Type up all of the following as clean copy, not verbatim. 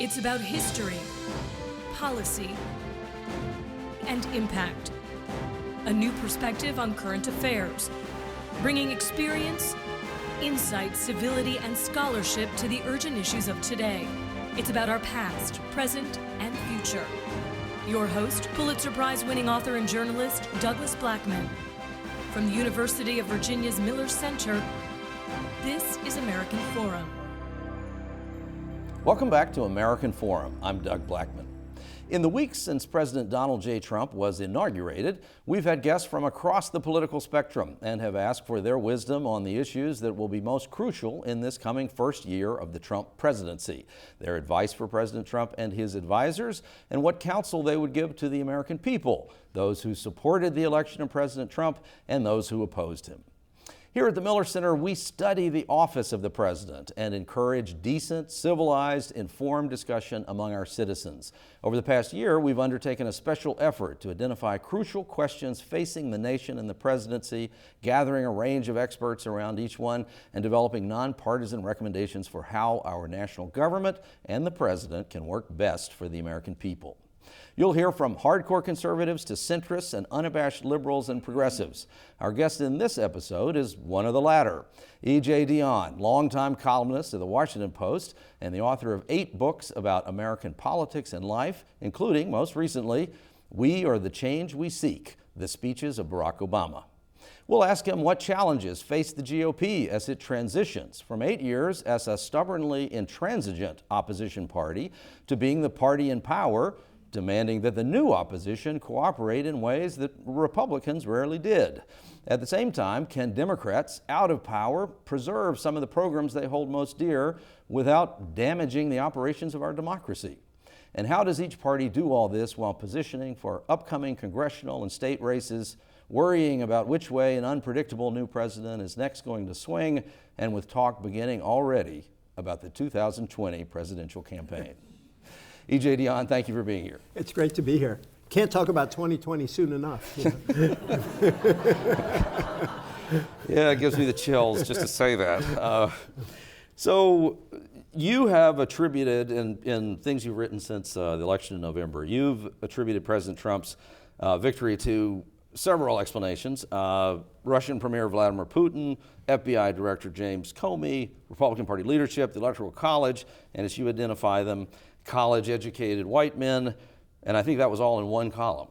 It's about history, policy, and impact. A new perspective on current affairs, bringing experience, insight, civility, and scholarship to the urgent issues of today. It's about our past, present, and future. Your host, Pulitzer Prize-winning author and journalist, Douglas Blackman. From the University of Virginia's Miller Center, this is American Forum. Welcome back to American Forum. I'm Doug Blackman. In the weeks since President Donald J. Trump was inaugurated, we've had guests from across the political spectrum and have asked for their wisdom on the issues that will be most crucial in this coming first year of the Trump presidency, their advice for President Trump and his advisors, and what counsel they would give to the American people, those who supported the election of President Trump and those who opposed him. Here at the Miller Center, we study the office of the president and encourage decent, civilized, informed discussion among our citizens. Over the past year, we've undertaken a special effort to identify crucial questions facing the nation and the presidency, gathering a range of experts around each one, and developing nonpartisan recommendations for how our national government and the president can work best for the American people. You'll hear from hardcore conservatives to centrists and unabashed liberals and progressives. Our guest in this episode is one of the latter. E.J. Dionne, longtime columnist of the Washington Post and the author of 8 books about American politics and life, including, most recently, We Are the Change We Seek, the speeches of Barack Obama. We'll ask him what challenges face the GOP as it transitions from 8 years as a stubbornly intransigent opposition party to being the party in power, demanding that the new opposition cooperate in ways that Republicans rarely did. At the same time, can Democrats, out of power, preserve some of the programs they hold most dear without damaging the operations of our democracy? And how does each party do all this while positioning for upcoming congressional and state races, worrying about which way an unpredictable new president is next going to swing, and with talk beginning already about the 2020 presidential campaign? E.J. Dionne, thank you for being here. It's great to be here. Can't talk about 2020 soon enough. You know? Yeah, it gives me the chills just to say that. So you have attributed, in things you've written since the election in November, you've attributed President Trump's victory to several explanations. Russian Premier Vladimir Putin, FBI Director James Comey, Republican Party leadership, the Electoral College, and as you identify them, college-educated white men, and I think that was all in one column.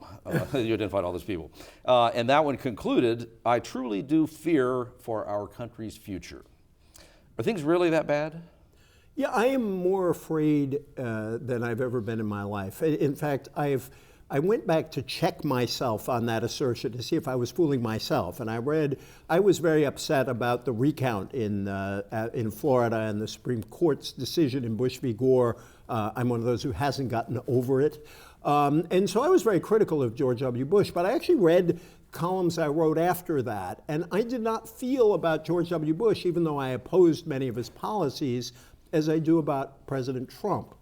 You identified all those people. And that one concluded, I truly do fear for our country's future. Are things really that bad? Yeah, I am more afraid than I've ever been in my life. In fact, I went back to check myself on that assertion to see if I was fooling myself. And I was very upset about the recount in Florida and the Supreme Court's decision in Bush v. Gore. I'm one of those who hasn't gotten over it. And so I was very critical of George W. Bush, but I actually read columns I wrote after that, and I did not feel about George W. Bush, even though I opposed many of his policies, as I do about President Trump.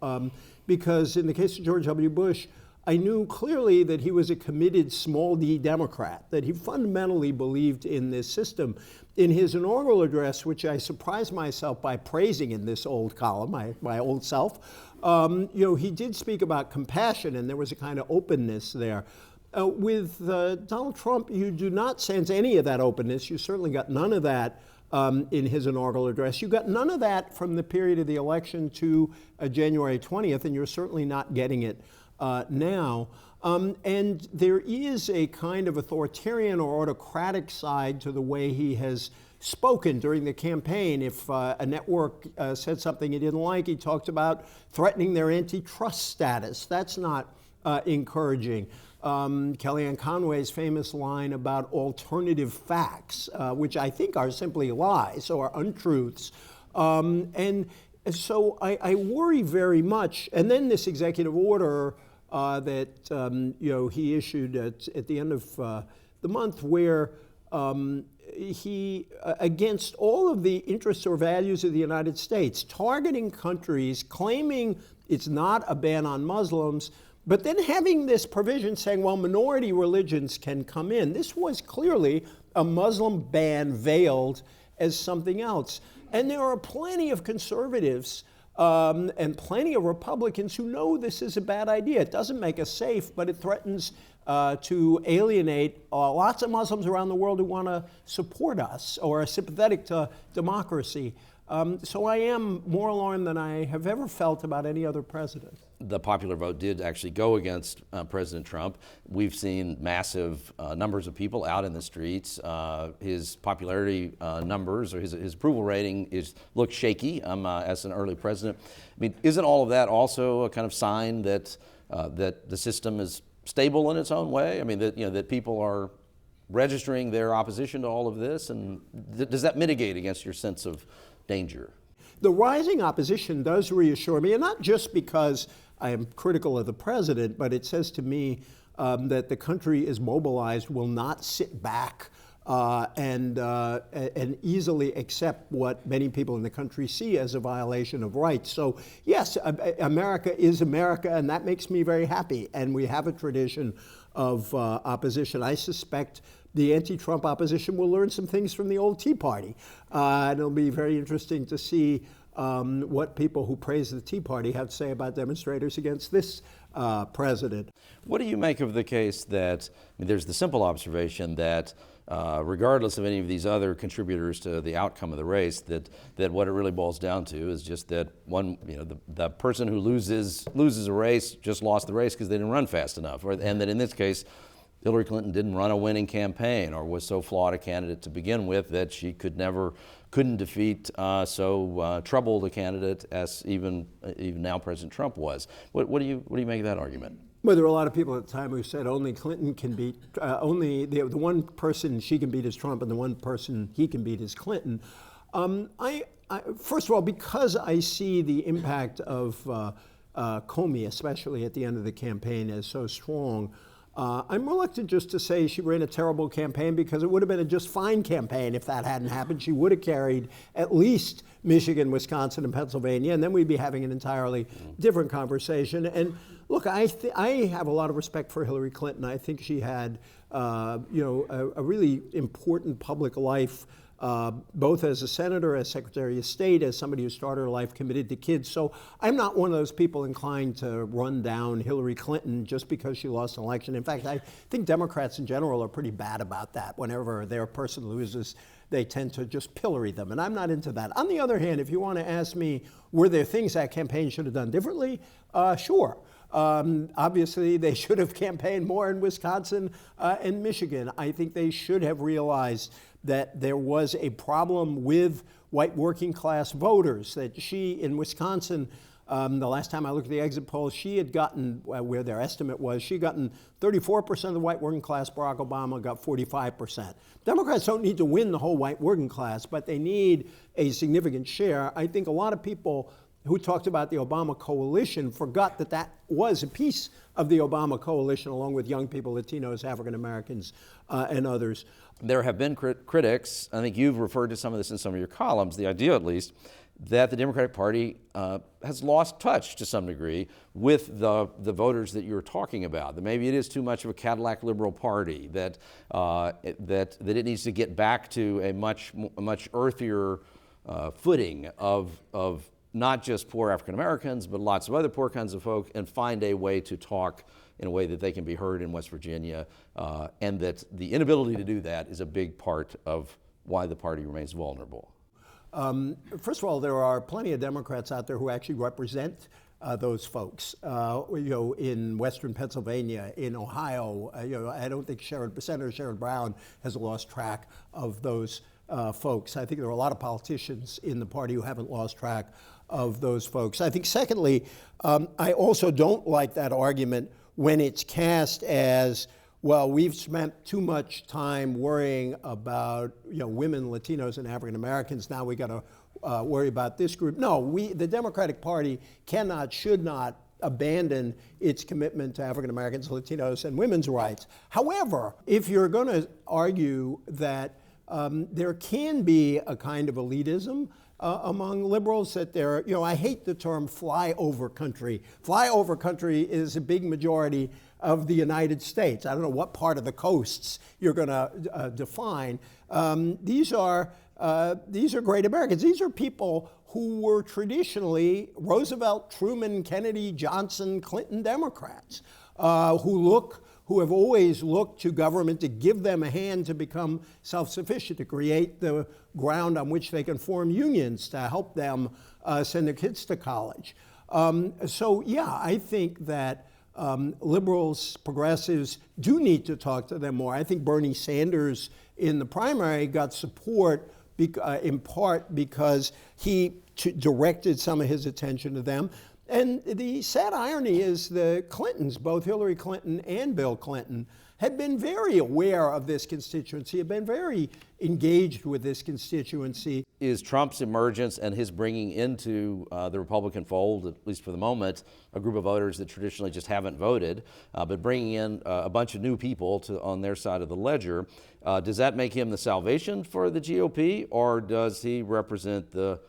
Because in the case of George W. Bush, I knew clearly that he was a committed small d Democrat, that he fundamentally believed in this system. In his inaugural address, which I surprised myself by praising in this old column, my old self, he did speak about compassion, and there was a kind of openness there. With Donald Trump, you do not sense any of that openness. You certainly got none of that in his inaugural address. You got none of that from the period of the election to January 20th, and you're certainly not getting it now. And there is a kind of authoritarian or autocratic side to the way he has spoken during the campaign. If a network said something he didn't like, he talked about threatening their antitrust status. That's not encouraging. Kellyanne Conway's famous line about alternative facts, which I think are simply lies or untruths. And so I worry very much. And then this executive order that he issued at the end of the month, where he, against all of the interests or values of the United States, targeting countries, claiming it's not a ban on Muslims, but then having this provision saying, well, minority religions can come in. This was clearly a Muslim ban veiled as something else. And there are plenty of conservatives and plenty of Republicans who know this is a bad idea. It doesn't make us safe, but it threatens to alienate lots of Muslims around the world who want to support us or are sympathetic to democracy. So I am more alarmed than I have ever felt about any other president. The popular vote did actually go against President Trump. We've seen massive numbers of people out in the streets. His popularity numbers, or his approval rating, looks shaky as an early president. I mean, isn't all of that also a kind of sign that that the system is stable in its own way? I mean, that people are registering their opposition to all of this, and does that mitigate against your sense of danger? The rising opposition does reassure me, and not just because I am critical of the president, but it says to me that the country is mobilized, will not sit back and easily accept what many people in the country see as a violation of rights. So yes, America is America, and that makes me very happy. And we have a tradition of opposition. I suspect the anti-Trump opposition will learn some things from the old Tea Party. And it'll be very interesting to see what people who praise the Tea Party have to say about demonstrators against this president. What do you make of the case that, I mean, there's the simple observation that regardless of any of these other contributors to the outcome of the race, that what it really boils down to is just that the person who loses a race just lost the race because they didn't run fast enough, and that in this case, Hillary Clinton didn't run a winning campaign or was so flawed a candidate to begin with that she couldn't defeat so troubled a candidate as even now President Trump was. What do you make of that argument? Well, there were a lot of people at the time who said only Clinton can beat, only the one person she can beat is Trump and the one person he can beat is Clinton. First of all, because I see the impact of Comey, especially at the end of the campaign, as so strong, I'm reluctant just to say she ran a terrible campaign, because it would have been a just fine campaign if that hadn't happened. She would have carried at least Michigan, Wisconsin, and Pennsylvania, and then we'd be having an entirely different conversation. And look, I have a lot of respect for Hillary Clinton. I think she had, a really important public life, both as a senator, as Secretary of State, as somebody who started her life committed to kids. So I'm not one of those people inclined to run down Hillary Clinton just because she lost an election. In fact, I think Democrats in general are pretty bad about that. Whenever their person loses, they tend to just pillory them, and I'm not into that. On the other hand, if you want to ask me, were there things that campaign should have done differently? Sure. Obviously, they should have campaigned more in Wisconsin and Michigan. I think they should have realized that there was a problem with white working class voters, that she, in Wisconsin, the last time I looked at the exit polls, she had gotten, where their estimate was, she'd gotten 34% of the white working class. Barack Obama got 45%. Democrats don't need to win the whole white working class, but they need a significant share. I think a lot of people who talked about the Obama coalition forgot that that was a piece of the Obama coalition, along with young people, Latinos, African Americans, and others. There have been critics, I think you've referred to some of this in some of your columns, the idea at least, that the Democratic Party has lost touch to some degree with the voters that you're talking about. That maybe it is too much of a Cadillac liberal party, that it needs to get back to a much earthier footing of not just poor African Americans, but lots of other poor kinds of folk, and find a way to talk in a way that they can be heard in West Virginia, and that the inability to do that is a big part of why the party remains vulnerable. First of all, there are plenty of Democrats out there who actually represent those folks. In Western Pennsylvania, in Ohio, I don't think Senator Sherrod Brown has lost track of those folks. I think there are a lot of politicians in the party who haven't lost track of those folks. I think, secondly, I also don't like that argument when it's cast as, well, we've spent too much time worrying about women, Latinos, and African Americans. Now we got to worry about this group. No, the Democratic Party should not abandon its commitment to African Americans, Latinos, and women's rights. However, if you're going to argue that there can be a kind of elitism among liberals, that I hate the term flyover country. Flyover country is a big majority of the United States. I don't know what part of the coasts you're going to define. These are great Americans. These are people who were traditionally Roosevelt, Truman, Kennedy, Johnson, Clinton Democrats, who have always looked to government to give them a hand to become self-sufficient, to create the ground on which they can form unions, to help them send their kids to college. So yeah, I think that liberals, progressives do need to talk to them more. I think Bernie Sanders in the primary got support in part because he directed some of his attention to them. And the sad irony is the Clintons, both Hillary Clinton and Bill Clinton, had been very aware of this constituency, had been very engaged with this constituency. Is Trump's emergence and his bringing into the Republican fold, at least for the moment, a group of voters that traditionally just haven't voted, but bringing in a bunch of new people on their side of the ledger, does that make him the salvation for the GOP, or does he represent that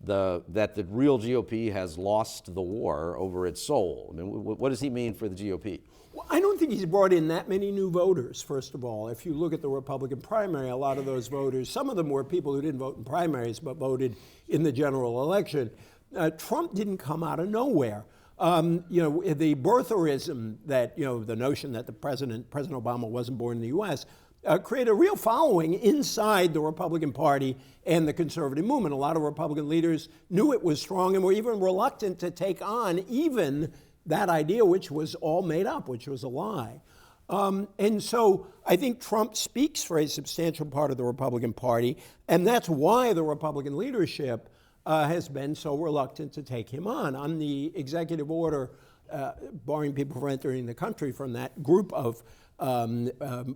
the real GOP has lost the war over its soul? I mean, what does he mean for the GOP? Well, I don't think he's brought in that many new voters, first of all. If you look at the Republican primary, a lot of those voters, some of them were people who didn't vote in primaries but voted in the general election. Trump didn't come out of nowhere. The birtherism that, the notion that President Obama wasn't born in the U.S., created a real following inside the Republican Party and the conservative movement. A lot of Republican leaders knew it was strong and were even reluctant to take on even that idea, which was all made up, which was a lie. And so I think Trump speaks for a substantial part of the Republican Party, and that's why the Republican leadership has been so reluctant to take him on the executive order, barring people from entering the country from that group of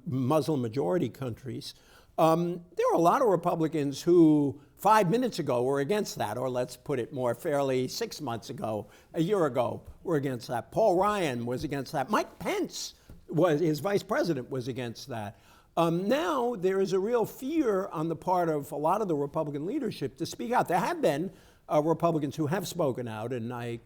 Muslim majority countries. There are a lot of Republicans who 5 minutes ago were against that, or let's put it more fairly, 6 months ago, a year ago, were against that. Paul Ryan was against that. Mike Pence, his vice president, was against that. Now there is a real fear on the part of a lot of the Republican leadership to speak out. There have been Republicans who have spoken out, and I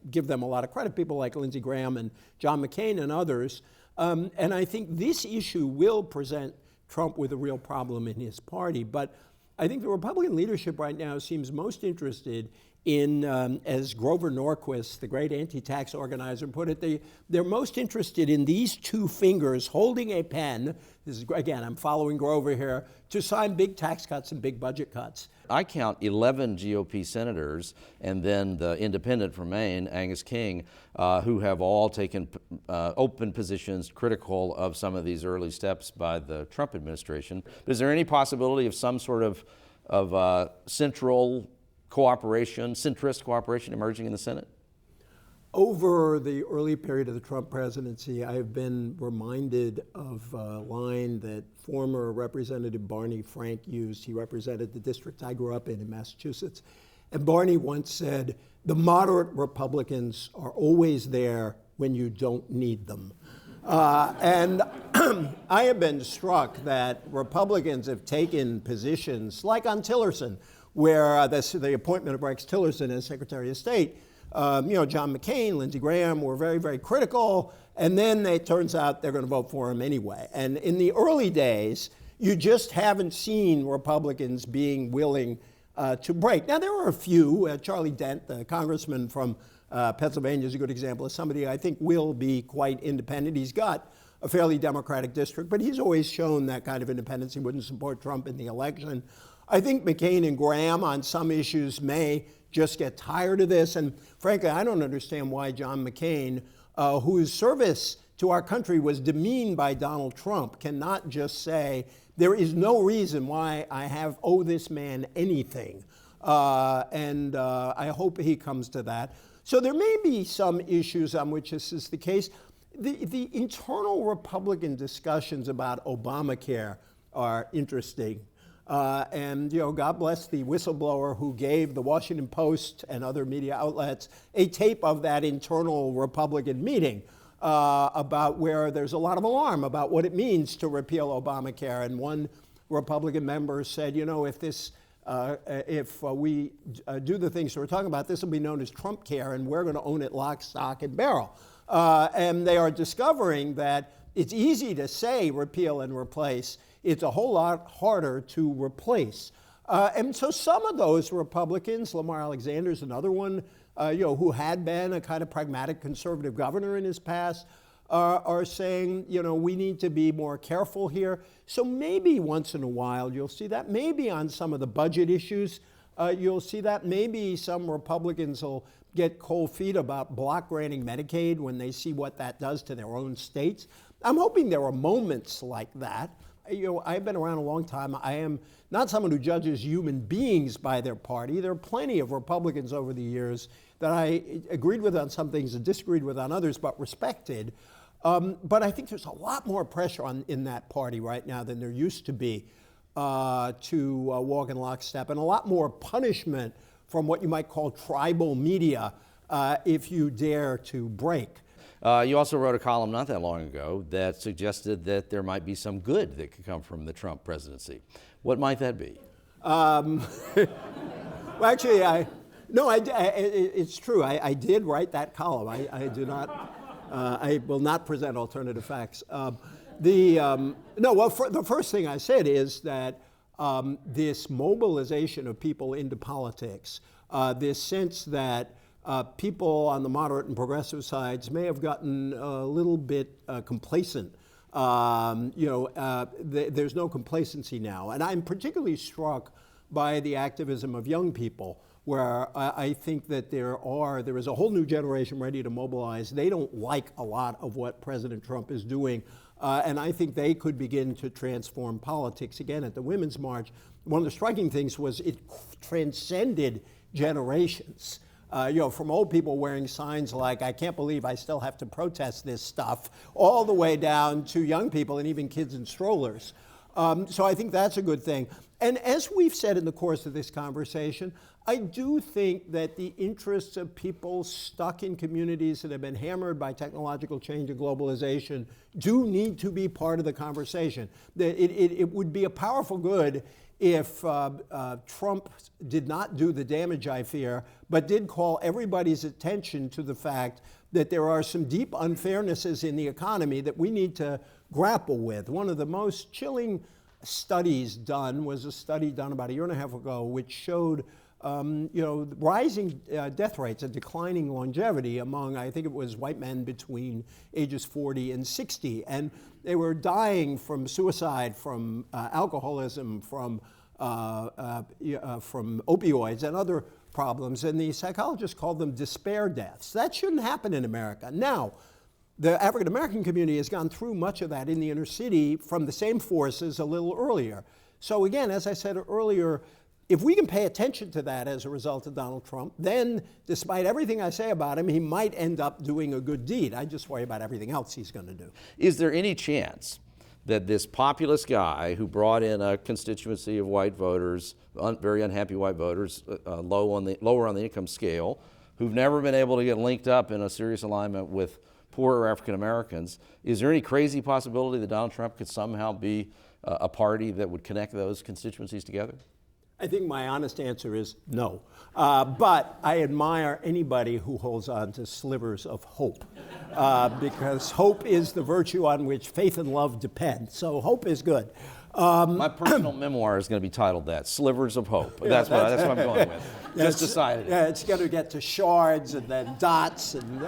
give them a lot of credit, people like Lindsey Graham and John McCain and others. And I think this issue will present Trump with a real problem in his party. But I think the Republican leadership right now seems most interested in, as Grover Norquist, the great anti-tax organizer, put it, they're most interested in these two fingers holding a pen, this is, again, I'm following Grover here, to sign big tax cuts and big budget cuts. I count 11 GOP senators and then the independent from Maine, Angus King, who have all taken open positions critical of some of these early steps by the Trump administration. Is there any possibility of some sort of central cooperation, centrist cooperation emerging in the Senate? Over the early period of the Trump presidency, I have been reminded of a line that former Representative Barney Frank used. He represented the district I grew up in Massachusetts. And Barney once said, "The moderate Republicans are always there when you don't need them." And I have been struck that Republicans have taken positions like on Tillerson, where the appointment of Rex Tillerson as Secretary of State, John McCain, Lindsey Graham were very, very critical, and then it turns out they're going to vote for him anyway. And in the early days, you just haven't seen Republicans being willing to break. Now, there are a few. Charlie Dent, the congressman from Pennsylvania, is a good example of somebody I think will be quite independent. He's got a fairly Democratic district, but he's always shown that kind of independence. He wouldn't support Trump in the election. I think McCain and Graham on some issues may just get tired of this. And frankly, I don't understand why John McCain, whose service to our country was demeaned by Donald Trump, cannot just say, there is no reason why I owe this man anything. And I hope he comes to that. So there may be some issues on which this is the case. The internal Republican discussions about Obamacare are interesting. And God bless the whistleblower who gave the Washington Post and other media outlets a tape of that internal Republican meeting about where there's a lot of alarm about what it means to repeal Obamacare. And one Republican member said, if we do the things we're talking about, this will be known as Trump care, and we're going to own it lock, stock, and barrel. And they are discovering that it's easy to say repeal and replace. It's a whole lot harder to replace. And so some of those Republicans, Lamar Alexander's another one, who had been a kind of pragmatic conservative governor in his past, are saying, we need to be more careful here. So maybe once in a while you'll see that. Maybe on some of the budget issues you'll see that. Maybe some Republicans will get cold feet about block granting Medicaid when they see what that does to their own states. I'm hoping there are moments like that. I've been around a long time. I am not someone who judges human beings by their party. There are plenty of Republicans over the years that I agreed with on some things and disagreed with on others, but respected. But I think there's a lot more pressure in that party right now than there used to be to walk in lockstep, and a lot more punishment from what you might call tribal media if you dare to break. You also wrote a column not that long ago that suggested that there might be some good that could come from the Trump presidency. What might that be? Well, actually, it's true. I did write that column. I do not. I will not present alternative facts. The first thing I said is that this mobilization of people into politics, this sense that people on the moderate and progressive sides may have gotten a little bit complacent. There's no complacency now. And I'm particularly struck by the activism of young people, where I think that there is a whole new generation ready to mobilize. They don't like a lot of what President Trump is doing. And I think they could begin to transform politics. Again, at the Women's March, one of the striking things was it transcended generations. From old people wearing signs like, I can't believe I still have to protest this stuff, all the way down to young people and even kids in strollers. So I think that's a good thing. And as we've said in the course of this conversation, I do think that the interests of people stuck in communities that have been hammered by technological change and globalization do need to be part of the conversation. It would be a powerful good if Trump did not do the damage, I fear, but did call everybody's attention to the fact that there are some deep unfairnesses in the economy that we need to grapple with. One of the most chilling studies done was a study done about a year and a half ago, which showed rising death rates and declining longevity among, I think it was white men between ages 40 and 60. And they were dying from suicide, from alcoholism, from opioids and other problems. And the psychologists called them despair deaths. That shouldn't happen in America. Now, the African American community has gone through much of that in the inner city from the same forces a little earlier. So again, as I said earlier, if we can pay attention to that as a result of Donald Trump, then despite everything I say about him, he might end up doing a good deed. I just worry about everything else he's going to do. Is there any chance that this populist guy who brought in a constituency of white voters, very unhappy white voters, lower on the income scale, who've never been able to get linked up in a serious alignment with poorer African Americans, is there any crazy possibility that Donald Trump could somehow be a party that would connect those constituencies together? I think my honest answer is no. But I admire anybody who holds on to slivers of hope, because hope is the virtue on which faith and love depend. So hope is good. My personal memoir is going to be titled that, Slivers of Hope. That's what I'm going with. Just decided. Yeah, it's going to get to shards and then dots. And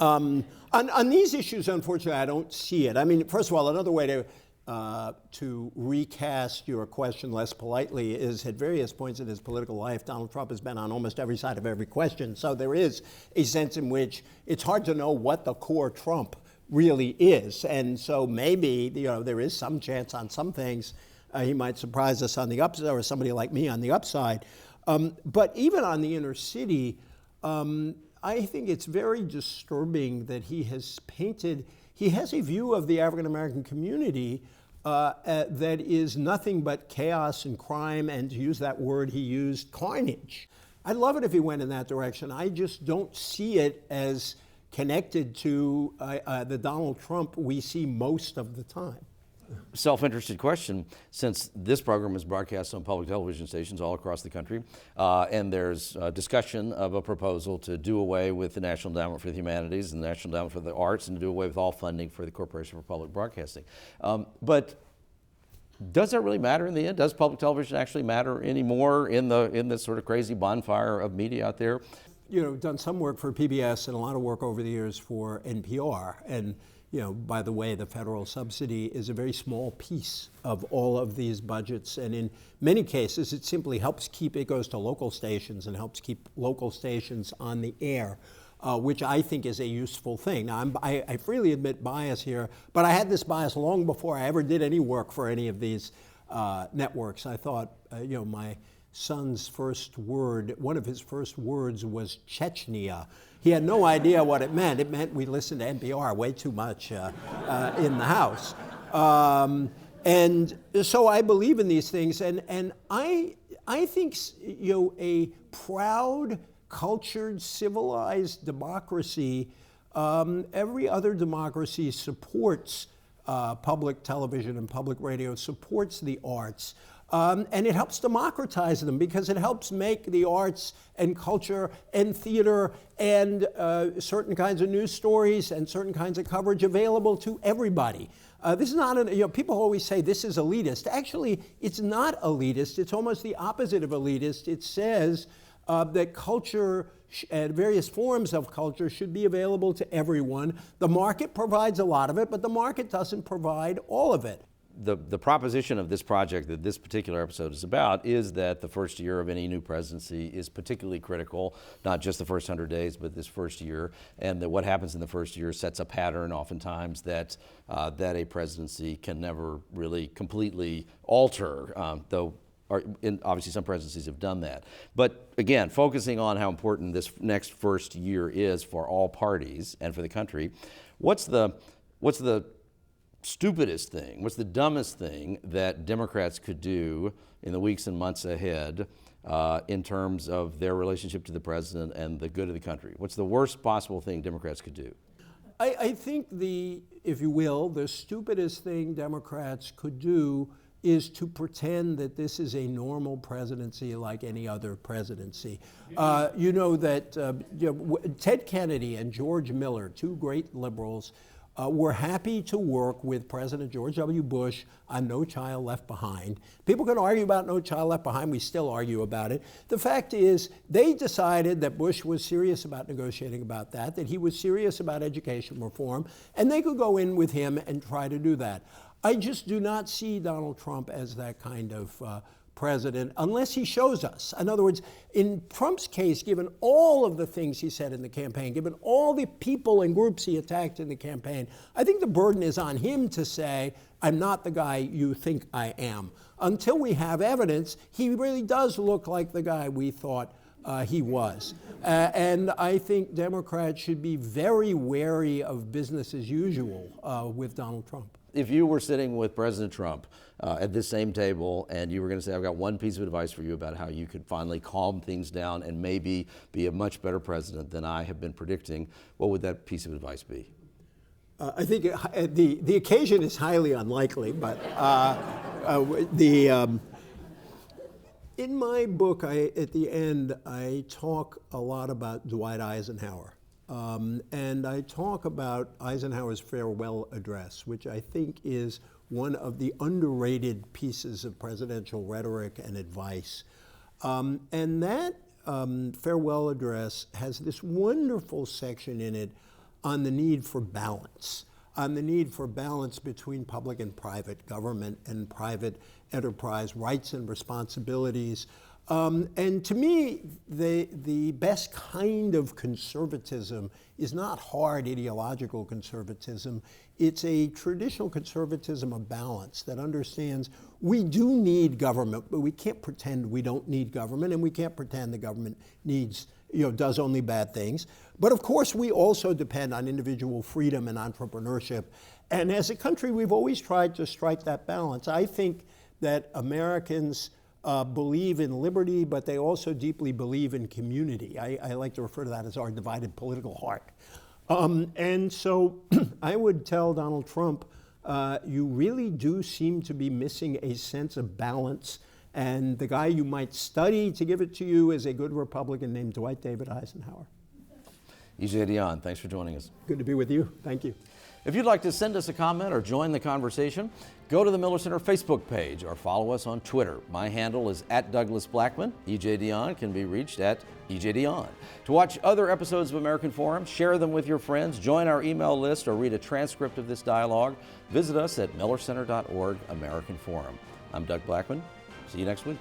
on these issues, unfortunately, I don't see it. I mean, first of all, another way to recast your question less politely is at various points in his political life, Donald Trump has been on almost every side of every question. So there is a sense in which it's hard to know what the core Trump really is. And so maybe, there is some chance on some things he might surprise us on the upside, or somebody like me on the upside. But even on the inner city, I think it's very disturbing that he has a view of the African American community that is nothing but chaos and crime, and to use that word he used, carnage. I'd love it if he went in that direction. I just don't see it as connected to the Donald Trump we see most of the time. self-interested question, since this program is broadcast on public television stations all across the country, and there's discussion of a proposal to do away with the National Endowment for the Humanities and the National Endowment for the Arts and to do away with all funding for the Corporation for Public Broadcasting. But does that really matter in the end? Does public television actually matter anymore in this sort of crazy bonfire of media out there? You know, done some work for PBS and a lot of work over the years for NPR. And, you know, by the way, the federal subsidy is a very small piece of all of these budgets. And in many cases, it simply helps keep, it goes to local stations and helps keep local stations on the air, which I think is a useful thing. Now, I freely admit bias here, but I had this bias long before I ever did any work for any of these networks. I thought, you know, my son's first word, one of his first words was Chechnya. He had no idea what it meant. It meant we listened to NPR way too much in the house. And so I believe in these things, and I think, you know, a proud, cultured, civilized democracy, every other democracy supports public television and public radio, supports the arts. And it helps democratize them because it helps make the arts and culture and theater and certain kinds of news stories and certain kinds of coverage available to everybody. This is not, you know, people always say this is elitist. Actually, it's not elitist. It's almost the opposite of elitist. It says that culture and various forms of culture should be available to everyone. The market provides a lot of it, but the market doesn't provide all of it. The proposition of this project that this particular episode is about is that the first year of any new presidency is particularly critical, not just the first 100 days, but this first year, and that what happens in the first year sets a pattern oftentimes that a presidency can never really completely alter, though obviously some presidencies have done that. But again, focusing on how important this next first year is for all parties and for the country, what's the stupidest thing, what's the dumbest thing that Democrats could do in the weeks and months ahead in terms of their relationship to the president and the good of the country? What's the worst possible thing Democrats could do? I think if you will, the stupidest thing Democrats could do is to pretend that this is a normal presidency like any other presidency. You know that Ted Kennedy and George Miller, two great liberals, were happy to work with President George W. Bush on No Child Left Behind. People can argue about No Child Left Behind. We still argue about it. The fact is, they decided that Bush was serious about negotiating about that he was serious about education reform, and they could go in with him and try to do that. I just do not see Donald Trump as that kind of president unless he shows us. In other words, in Trump's case, given all of the things he said in the campaign, given all the people and groups he attacked in the campaign, I think the burden is on him to say, I'm not the guy you think I am. Until we have evidence, he really does look like the guy we thought he was. And I think Democrats should be very wary of business as usual with Donald Trump. If you were sitting with President Trump at this same table and you were going to say, I've got one piece of advice for you about how you could finally calm things down and maybe be a much better president than I have been predicting, what would that piece of advice be? I think the occasion is highly unlikely, but in my book, at the end, I talk a lot about Dwight Eisenhower. And I talk about Eisenhower's farewell address, which I think is one of the underrated pieces of presidential rhetoric and advice. And that farewell address has this wonderful section in it on the need for balance, between public and private government and private enterprise, rights and responsibilities. And to me, the best kind of conservatism is not hard ideological conservatism. It's a traditional conservatism of balance that understands we do need government, but we can't pretend we don't need government, and we can't pretend the government does only bad things. But of course, we also depend on individual freedom and entrepreneurship. And as a country, we've always tried to strike that balance. I think that Americans believe in liberty, but they also deeply believe in community. I like to refer to that as our divided political heart. And so I would tell Donald Trump, you really do seem to be missing a sense of balance. And the guy you might study to give it to you is a good Republican named Dwight David Eisenhower. E.J. Dionne, thanks for joining us. Good to be with you. Thank you. If you'd like to send us a comment or join the conversation, go to the Miller Center Facebook page or follow us on Twitter. My handle is @DouglasBlackman. E.J. Dionne can be reached at E.J. Dionne. To watch other episodes of American Forum, share them with your friends, join our email list, or read a transcript of this dialogue, visit us at millercenter.org American Forum. I'm Doug Blackman. See you next week.